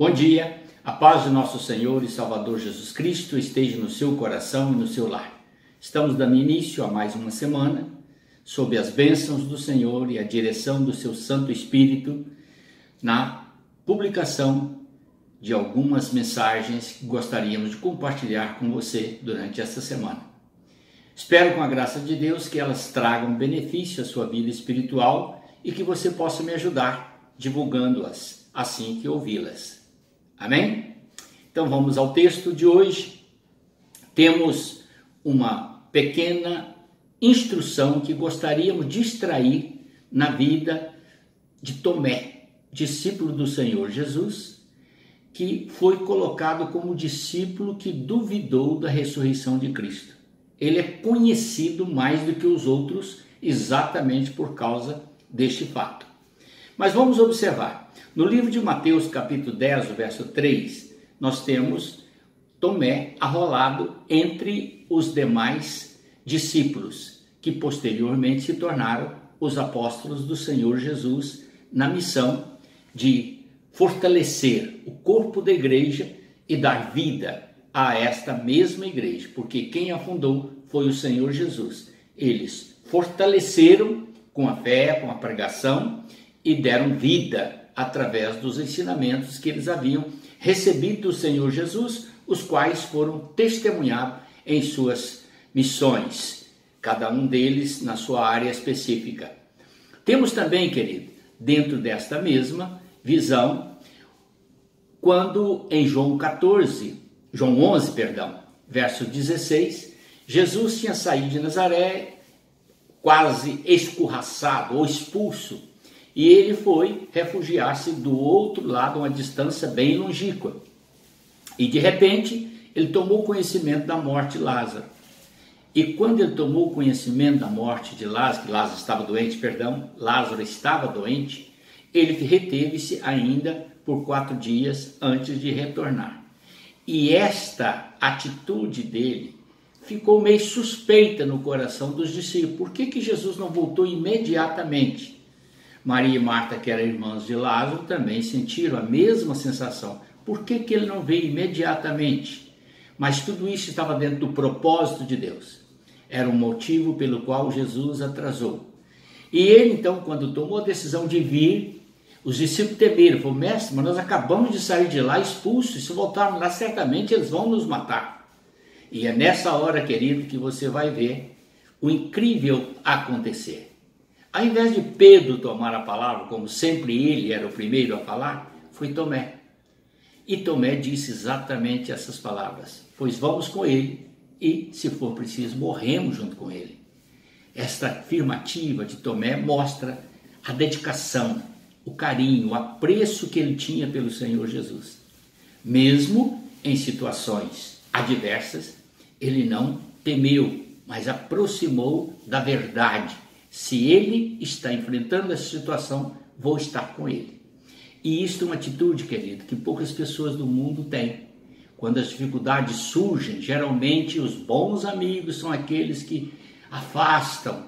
Bom dia, a paz de nosso Senhor e Salvador Jesus Cristo esteja no seu coração e no seu lar. Estamos dando início a mais uma semana, sob as bênçãos do Senhor e a direção do seu Santo Espírito, na publicação de algumas mensagens que gostaríamos de compartilhar com você durante esta semana. Espero, com a graça de Deus, que elas tragam benefício à sua vida espiritual e que você possa me ajudar divulgando-as assim que ouvi-las. Amém? Então vamos ao texto de hoje. Temos uma pequena instrução que gostaríamos de extrair na vida de Tomé, discípulo do Senhor Jesus, que foi colocado como discípulo que duvidou da ressurreição de Cristo. Ele é conhecido mais do que os outros exatamente por causa deste fato. Mas vamos observar. No livro de Mateus, capítulo 10, o verso 3, nós temos Tomé arrolado entre os demais discípulos, que posteriormente se tornaram os apóstolos do Senhor Jesus, na missão de fortalecer o corpo da igreja e dar vida a esta mesma igreja, porque quem a fundou foi o Senhor Jesus. Eles fortaleceram com a fé, com a pregação e deram vida através dos ensinamentos que eles haviam recebido do Senhor Jesus, os quais foram testemunhados em suas missões, cada um deles na sua área específica. Temos também, querido, dentro desta mesma visão, quando em João 11, verso 16, Jesus tinha saído de Nazaré, quase escorraçado ou expulso, e ele foi refugiar-se do outro lado, uma distância bem longínqua. E de repente, ele tomou conhecimento da morte de Lázaro. E quando ele tomou conhecimento da morte de Lázaro, que Lázaro estava doente, ele reteve-se ainda por 4 dias antes de retornar. E esta atitude dele ficou meio suspeita no coração dos discípulos. Por que Jesus não voltou imediatamente? Maria e Marta, que eram irmãs de Lázaro, também sentiram a mesma sensação. Por que ele não veio imediatamente? Mas tudo isso estava dentro do propósito de Deus. Era um motivo pelo qual Jesus atrasou. E ele, então, quando tomou a decisão de vir, os discípulos temeram. Falaram: mestre, mas nós acabamos de sair de lá expulsos, e se voltarmos lá, certamente eles vão nos matar. E é nessa hora, querido, que você vai ver o incrível acontecer. Ao invés de Pedro tomar a palavra, como sempre ele era o primeiro a falar, foi Tomé. E Tomé disse exatamente essas palavras: pois vamos com ele e, se for preciso, morremos junto com ele. Esta afirmativa de Tomé mostra a dedicação, o carinho, o apreço que ele tinha pelo Senhor Jesus. Mesmo em situações adversas, ele não temeu, mas aproximou da verdade. Se ele está enfrentando essa situação, vou estar com ele. E isto é uma atitude, querido, que poucas pessoas do mundo têm. Quando as dificuldades surgem, geralmente os bons amigos são aqueles que afastam,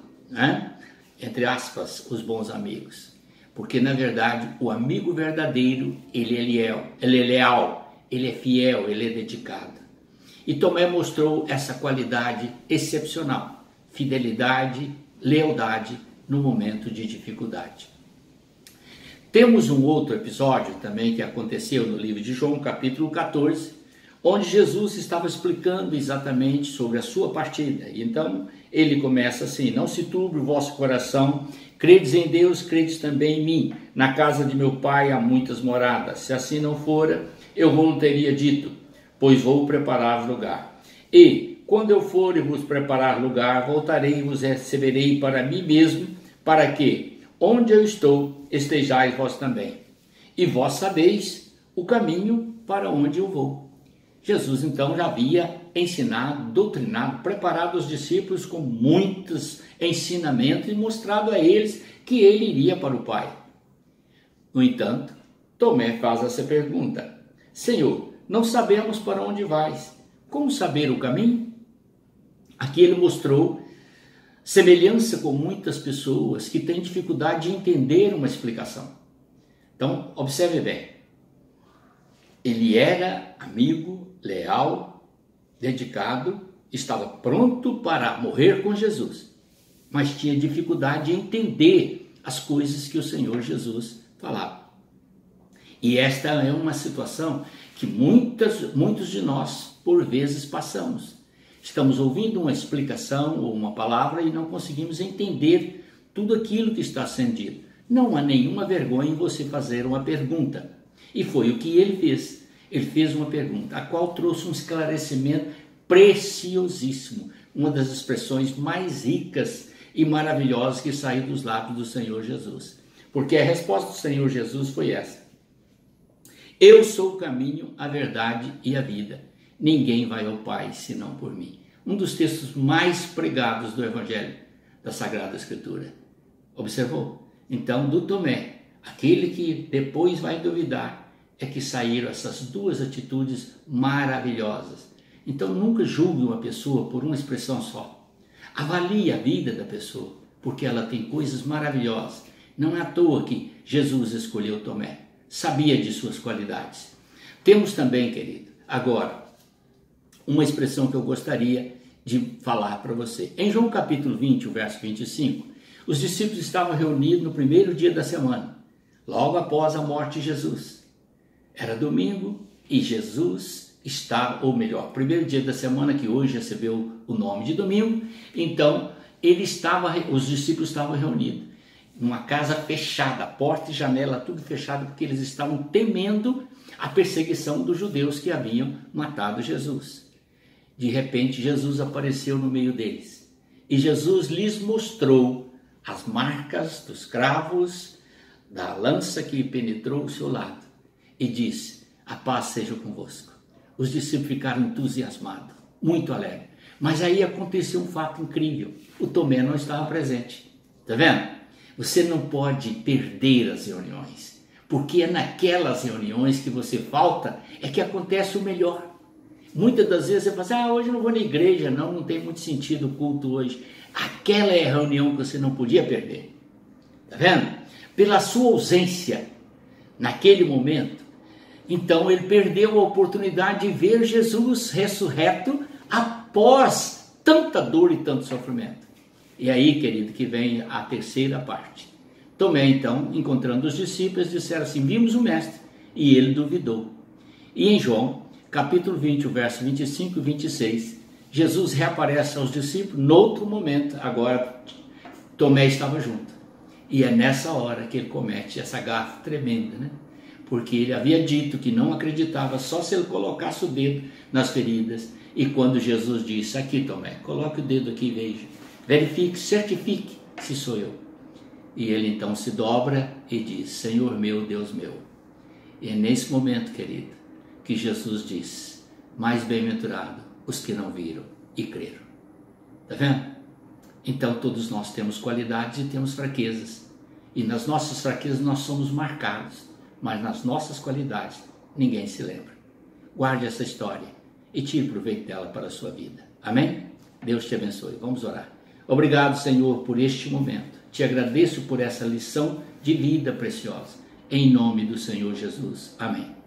entre aspas, os bons amigos. Porque, na verdade, o amigo verdadeiro, ele é leal, ele é fiel, ele é dedicado. E Tomé mostrou essa qualidade excepcional: fidelidade, lealdade no momento de dificuldade. Temos um outro episódio também que aconteceu no livro de João, capítulo 14, onde Jesus estava explicando exatamente sobre a sua partida. E então ele começa assim: não se turbe o vosso coração, credes em Deus, credes também em mim. Na casa de meu Pai há muitas moradas. Se assim não fora, eu não teria dito, pois vou preparar lugar. E quando eu for e vos preparar lugar, voltarei e vos receberei para mim mesmo, para que, onde eu estou, estejais vós também. E vós sabeis o caminho para onde eu vou. Jesus, então, já havia ensinado, doutrinado, preparado os discípulos com muitos ensinamentos e mostrado a eles que ele iria para o Pai. No entanto, Tomé faz essa pergunta: Senhor, não sabemos para onde vais. Como saber o caminho? Aqui ele mostrou semelhança com muitas pessoas que têm dificuldade de entender uma explicação. Então, observe bem. Ele era amigo, leal, dedicado, estava pronto para morrer com Jesus, mas tinha dificuldade em entender as coisas que o Senhor Jesus falava. E esta é uma situação que muitos de nós, por vezes, passamos. Estamos ouvindo uma explicação ou uma palavra e não conseguimos entender tudo aquilo que está sendo dito. Não há nenhuma vergonha em você fazer uma pergunta. E foi o que ele fez. Ele fez uma pergunta, a qual trouxe um esclarecimento preciosíssimo. Uma das expressões mais ricas e maravilhosas que saiu dos lábios do Senhor Jesus. Porque a resposta do Senhor Jesus foi essa: eu sou o caminho, a verdade e a vida. Ninguém vai ao Pai senão por mim. Um dos textos mais pregados do Evangelho da Sagrada Escritura. Observou? Então, do Tomé, aquele que depois vai duvidar, é que saíram essas duas atitudes maravilhosas. Então, nunca julgue uma pessoa por uma expressão só. Avalie a vida da pessoa, porque ela tem coisas maravilhosas. Não é à toa que Jesus escolheu Tomé. Sabia de suas qualidades. Temos também, querido, agora, uma expressão que eu gostaria de falar para você. Em João capítulo 20, o verso 25, os discípulos estavam reunidos no primeiro dia da semana, logo após a morte de Jesus. Era domingo e Jesus estava, ou melhor, primeiro dia da semana, que hoje recebeu o nome de domingo. Então, os discípulos estavam reunidos numa casa fechada, porta e janela, tudo fechado, porque eles estavam temendo a perseguição dos judeus que haviam matado Jesus. De repente, Jesus apareceu no meio deles. E Jesus lhes mostrou as marcas dos cravos, da lança que penetrou o seu lado. E disse: a paz seja convosco. Os discípulos ficaram entusiasmados, muito alegres. Mas aí aconteceu um fato incrível. O Tomé não estava presente. Está vendo? Você não pode perder as reuniões, porque é naquelas reuniões que você falta, é que acontece o melhor. Muitas das vezes você fala assim: hoje eu não vou na igreja, não tem muito sentido o culto hoje. Aquela é a reunião que você não podia perder. Está vendo? Pela sua ausência naquele momento, então ele perdeu a oportunidade de ver Jesus ressurreto após tanta dor e tanto sofrimento. E aí, querido, que vem a terceira parte. Tomé, então, encontrando os discípulos, disseram assim: vimos o mestre, e ele duvidou. E em João, capítulo 20, o verso 25 e 26, Jesus reaparece aos discípulos noutro momento. Agora, Tomé estava junto. E é nessa hora que ele comete essa gafe tremenda, né? Porque ele havia dito que não acreditava só se ele colocasse o dedo nas feridas. E quando Jesus disse: aqui, Tomé, coloque o dedo aqui e veja. Verifique, certifique se sou eu. E ele então se dobra e diz: Senhor meu, Deus meu. E é nesse momento, querido, que Jesus diz: mais bem-aventurado os que não viram e creram. Está vendo? Então todos nós temos qualidades e temos fraquezas. E nas nossas fraquezas nós somos marcados. Mas nas nossas qualidades ninguém se lembra. Guarde essa história e tire proveito dela para a sua vida. Amém? Deus te abençoe. Vamos orar. Obrigado, Senhor, por este momento. Te agradeço por essa lição de vida preciosa. Em nome do Senhor Jesus. Amém.